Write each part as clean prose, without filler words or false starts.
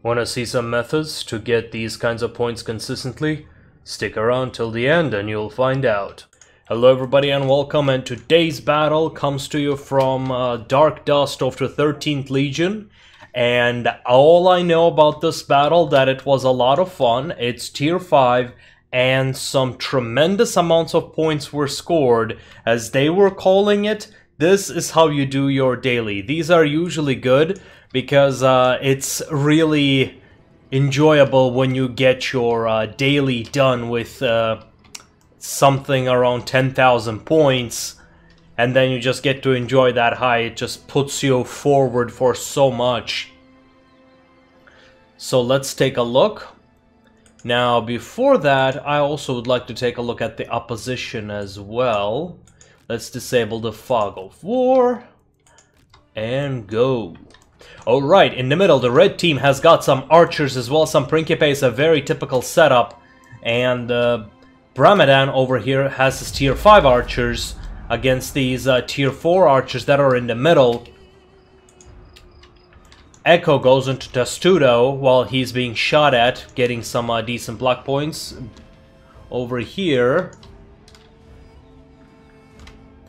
Want to see some methods to get these kinds of points consistently? Stick around till the end and you'll find out. Hello everybody and welcome, and today's battle comes to you from Dark Dust of the 13th Legion. And all I know about this battle, that it was a lot of fun. It's tier 5 and some tremendous amounts of points were scored. As they were calling it, this is how you do your daily. These are usually good because it's really enjoyable when you get your daily done with something around 10,000 points, and then you just get to enjoy that high. It just puts you forward for so much. So let's take a look. Now before that, I also would like to take a look at the opposition as well. Let's disable the Fog of War and go. Alright, in the middle, the red team has got some archers as well, some principes, a very typical setup. And Bramadan over here has his tier 5 archers against these tier 4 archers that are in the middle. Echo goes into Testudo while he's being shot at, getting some decent block points. Over here,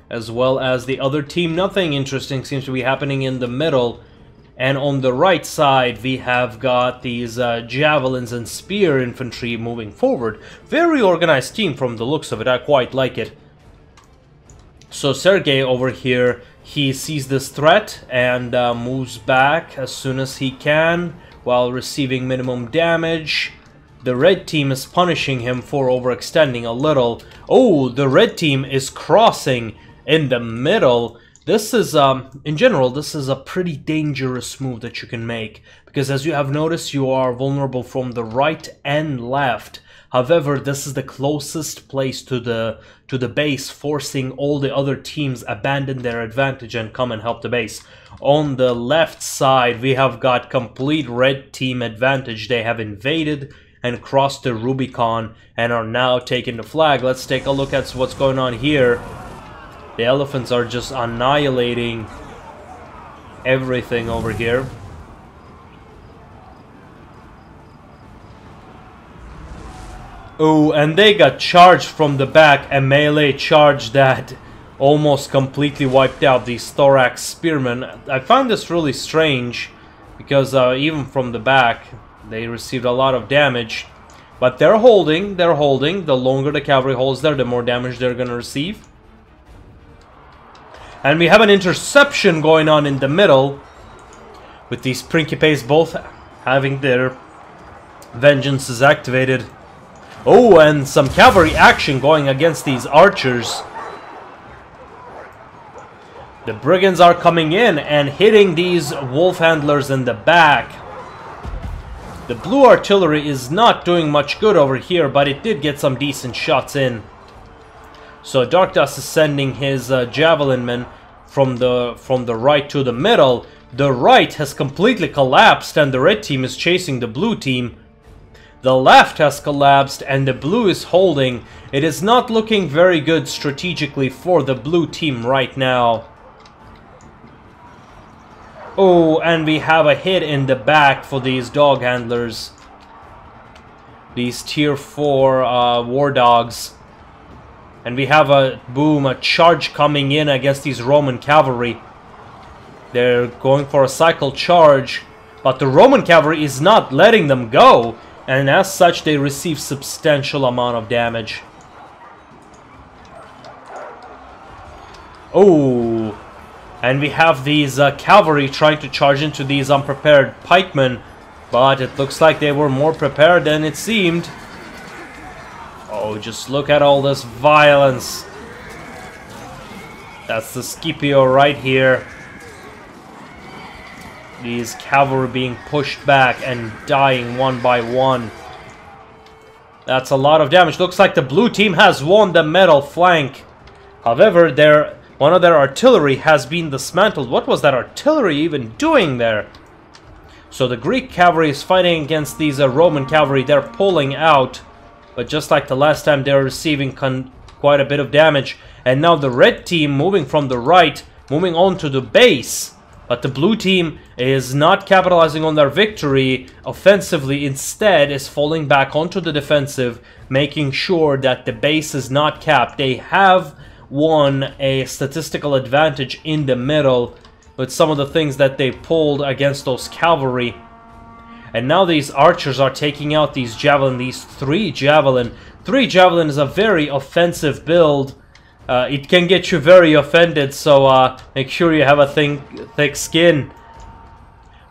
as well as the other team, nothing interesting seems to be happening in the middle. And on the right side, we have got these javelins and spear infantry moving forward. Very organized team from the looks of it. I quite like it. So Sergei over here, he sees this threat and moves back as soon as he can while receiving minimum damage. The red team is punishing him for overextending a little. Oh, the red team is crossing in the middle. This is, in general, this is a pretty dangerous move that you can make, because as you have noticed, you are vulnerable from the right and left. However, this is the closest place to the base, forcing all the other teams abandon their advantage and come and help the base. On the left side, we have got complete red team advantage. They have invaded and crossed the Rubicon and are now taking the flag. Let's take a look at what's going on here. The elephants are just annihilating everything over here. Oh, and they got charged from the back, a melee charge that almost completely wiped out these thorax spearmen. I find this really strange because even from the back they received a lot of damage. But they're holding. The longer the cavalry holds there, the more damage they're gonna receive. And we have an interception going on in the middle, with these principes both having their vengeances activated. Oh, and some cavalry action going against these archers. The brigands are coming in and hitting these wolf handlers in the back. The blue artillery is not doing much good over here, but it did get some decent shots in. So Dark Dust is sending his javelin men from the right to the middle. The right has completely collapsed and the red team is chasing the blue team. The left has collapsed and the blue is holding. It is not looking very good strategically for the blue team right now. Oh, and we have a hit in the back for these dog handlers. These tier 4 war dogs. And we have a charge coming in against these Roman cavalry. They're going for a cycle charge, but the Roman cavalry is not letting them go, and as such they receive substantial amount of damage. Oh, and we have these cavalry trying to charge into these unprepared pikemen, but it looks like they were more prepared than it seemed. Oh, just look at all this violence. That's the Scipio right here. These cavalry being pushed back and dying one by one. That's a lot of damage. Looks like the blue team has won the middle flank. However, one of their artillery has been dismantled. What was that artillery even doing there? So the Greek cavalry is fighting against these Roman cavalry. They're pulling out. But just like the last time, they're receiving quite a bit of damage. And now the red team moving from the right, moving on to the base. But the blue team is not capitalizing on their victory offensively, instead is falling back onto the defensive, making sure that the base is not capped. They have won a statistical advantage in the middle with some of the things that they pulled against those cavalry. And now these archers are taking out these javelin, these 3 javelin. 3 javelin is a very offensive build. It can get you very offended, so make sure you have a thick skin.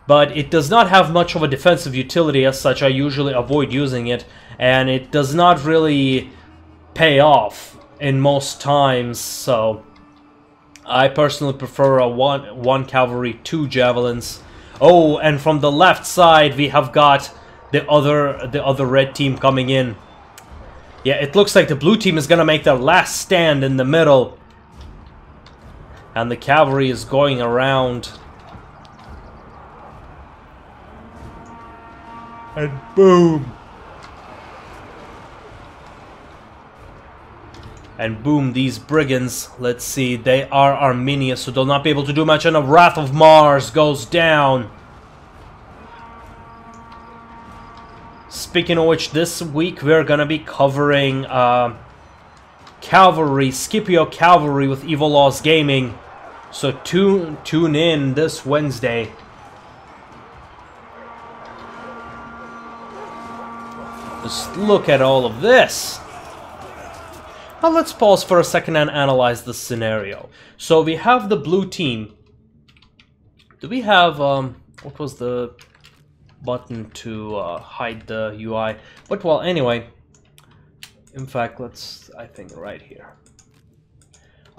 But it does not have much of a defensive utility as such. I usually avoid using it, and it does not really pay off in most times, so I personally prefer a 1 cavalry, 2 javelins. Oh, and from the left side we have got the other red team coming in. Yeah, it looks like the blue team is gonna make their last stand in the middle. And the cavalry is going around. And boom! And boom, these brigands, let's see, they are Arminius, so they'll not be able to do much, and the Wrath of Mars goes down. Speaking of which, this week we're gonna be covering Cavalry, Scipio Cavalry with Evil Laws Gaming. So tune in this Wednesday. Just look at all of this. Now let's pause for a second and analyze the scenario. So we have the blue team. Do we have what was the button to hide the UI? But well, anyway, in fact, I think right here.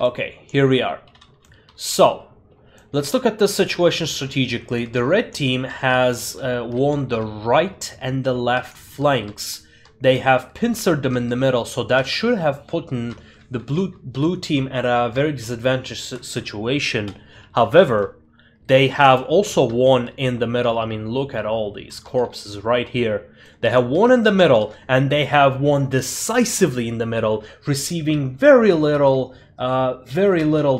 Okay, here we are. So let's look at the situation strategically. The red team has won the right and the left flanks. They have pincered them in the middle, so that should have put the blue team at a very disadvantaged situation. However, they have also won in the middle. I mean, look at all these corpses right here. They have won in the middle, and they have won decisively in the middle, receiving very little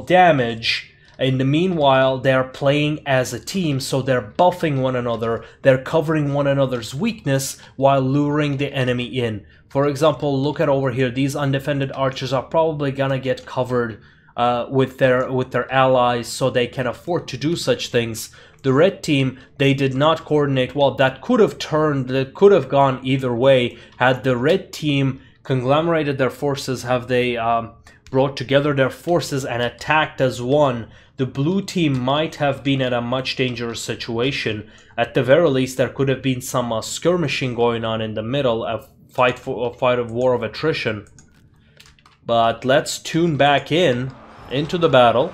damage. In the meanwhile, they're playing as a team, so they're buffing one another, they're covering one another's weakness while luring the enemy in. For example, look at over here, these undefended archers are probably gonna get covered with their allies, so they can afford to do such things. The red team, they did not coordinate well. That could have gone either way. Had the red team conglomerated their forces, have they brought together their forces and attacked as one, the blue team might have been at a much dangerous situation. At the very least, there could have been some skirmishing going on in the middle, a fight of war of attrition. But let's tune back into the battle.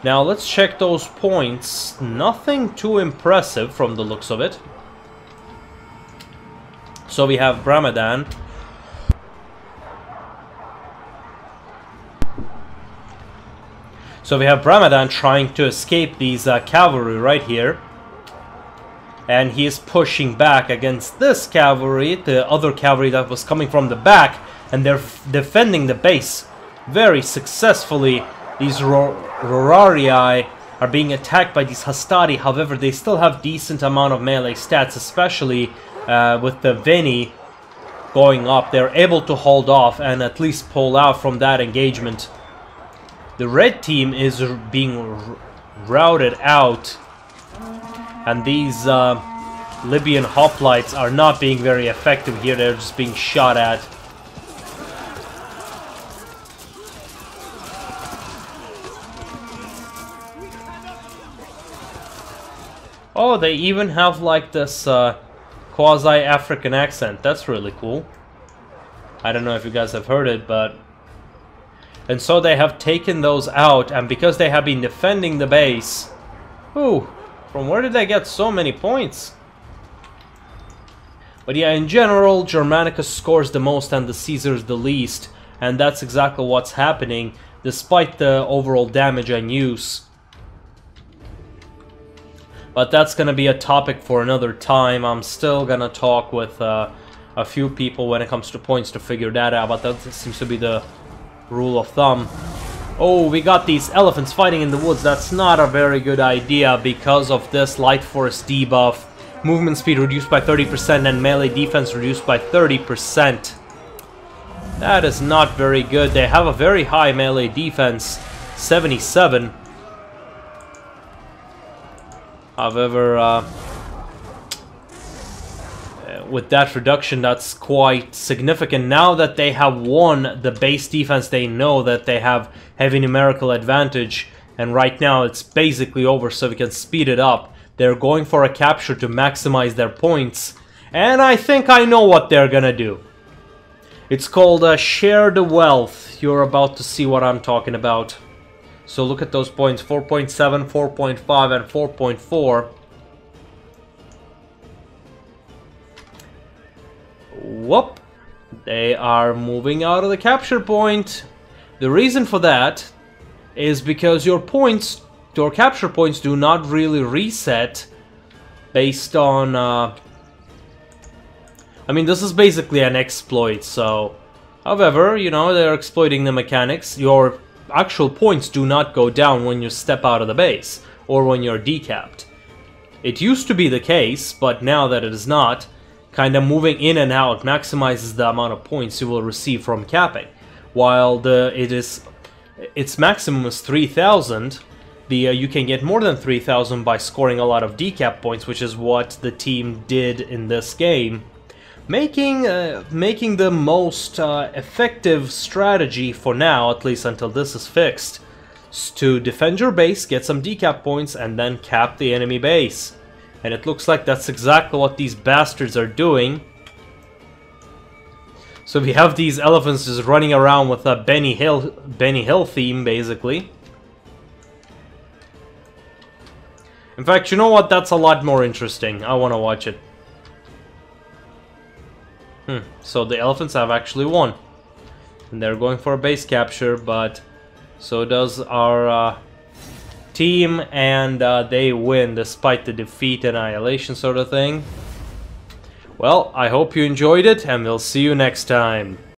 Now let's check those points. Nothing too impressive from the looks of it. So we have Brahmadan. So we have Brahmadan trying to escape these cavalry right here. And he is pushing back against this cavalry, the other cavalry that was coming from the back. And they're defending the base very successfully. These Rorarii are being attacked by these Hastati. However, they still have decent amount of melee stats, especially with the Veni going up. They're able to hold off and at least pull out from that engagement. The red team is being routed out, and these Libyan hoplites are not being very effective here. They're just being shot at. Oh, they even have like this quasi-African accent. That's really cool. I don't know if you guys have heard it, but... And so they have taken those out, and because they have been defending the base... Ooh, from where did they get so many points? But yeah, in general, Germanicus scores the most and the Caesars the least. And that's exactly what's happening, despite the overall damage and use. But that's gonna be a topic for another time. I'm still gonna talk with a few people when it comes to points to figure that out, but that seems to be the rule of thumb. Oh, we got these elephants fighting in the woods. That's not a very good idea because of this light force debuff. Movement speed reduced by 30% and melee defense reduced by 30%. That is not very good. They have a very high melee defense, 77. However, with that reduction, that's quite significant. Now that they have won the base defense, they know that they have heavy numerical advantage, and right now it's basically over, so we can speed it up. They're going for a capture to maximize their points, and I think I know what they're gonna do. It's called Share the Wealth. You're about to see what I'm talking about. So look at those points, 4.7, 4.5, and 4.4. Whoop! They are moving out of the capture point. The reason for that is because your points, your capture points, do not really reset based on... I mean, this is basically an exploit, so... However, you know, they're exploiting the mechanics. Your actual points do not go down when you step out of the base, or when you're decapped. It used to be the case, but now that it is not, kind of moving in and out maximizes the amount of points you will receive from capping. While its maximum is 3,000, you can get more than 3,000 by scoring a lot of decap points, which is what the team did in this game, making the most effective strategy for now, at least until this is fixed, is to defend your base, get some decap points, and then cap the enemy base. And it looks like that's exactly what these bastards are doing. So we have these elephants just running around with a Benny Hill theme, basically. In fact, you know what? That's a lot more interesting. I want to watch it. So the elephants have actually won. And they're going for a base capture, but so does our... team, and they win despite the defeat, annihilation sort of thing. Well, I hope you enjoyed it, and we'll see you next time.